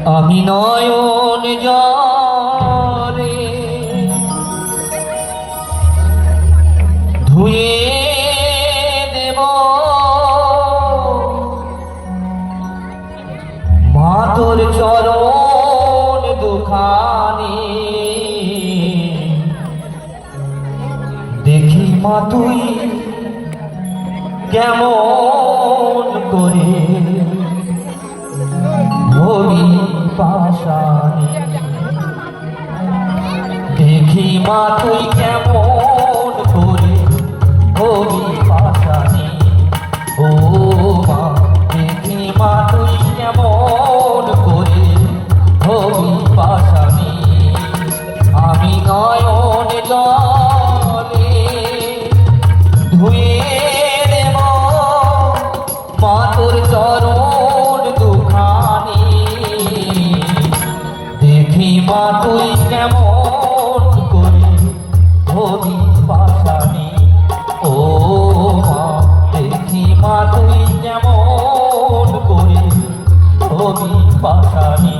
আমি নয়ন জলে ধুয়ে দেব মা তোর চরণ দুখানি। দেখি মা তুই কেমন করে হবি পাশানি। দেখি মা তুই কেমন করে হবি পাশানি। ও মা দেখি মা তুই কেমন করে হবি পাশানি। আমি নয়ন জলে ধুয়ে দেব মা তোর চরণ দুখানি। দেখি মা তুই কেমন করে হবি পাশানি। ও মা দেখি মা তুই কেমন করে হবি পাশানি।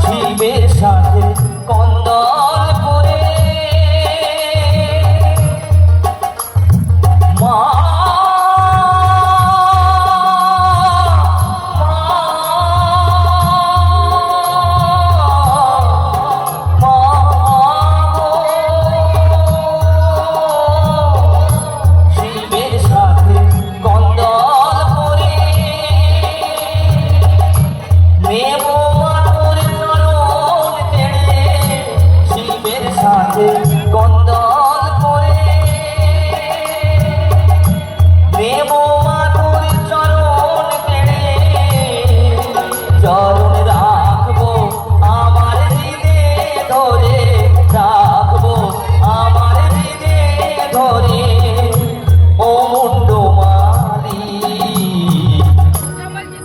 শিবের সাথে কন্দল করে মা শিবের সাথে কন্দল করে নেব কন্দল করে নেব মা তোর চরণ কেড়ে। চরণ রাখবো আমার হৃদে ধরে, রাখবো আমার হৃদে ধরে। ও মুন্ডমালি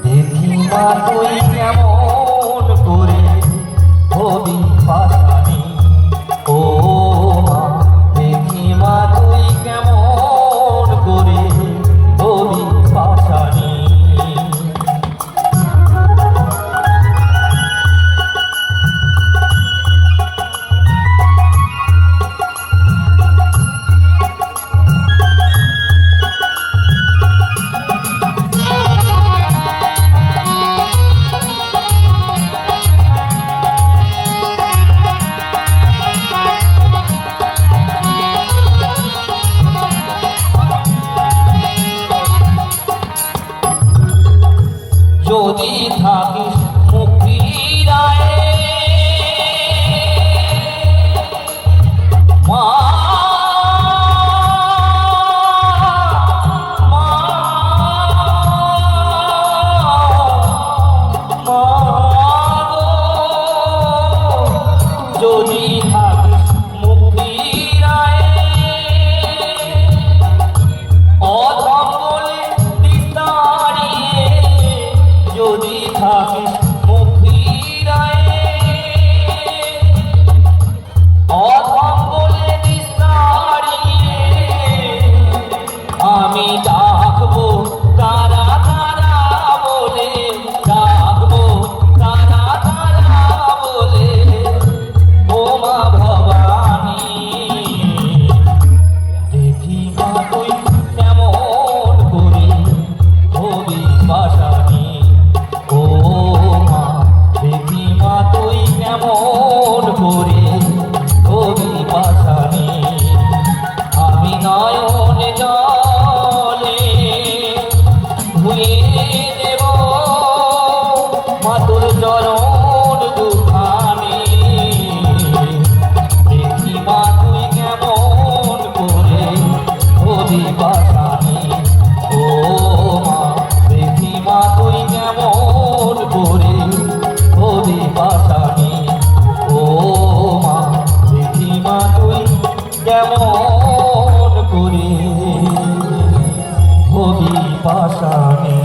দেখি মা তুই কেমন করে হবি পাশানি। ও মা দেখি মা তুই কেমন করে হবি পাশানি। যদি থাকিস মুক্তির আয়ে মা যদি থাকিস মুক্তির আয়ে অধম বলে দিস দাঁড়িয়ে। যদি থাকিস কেমন করে হবি পাশানে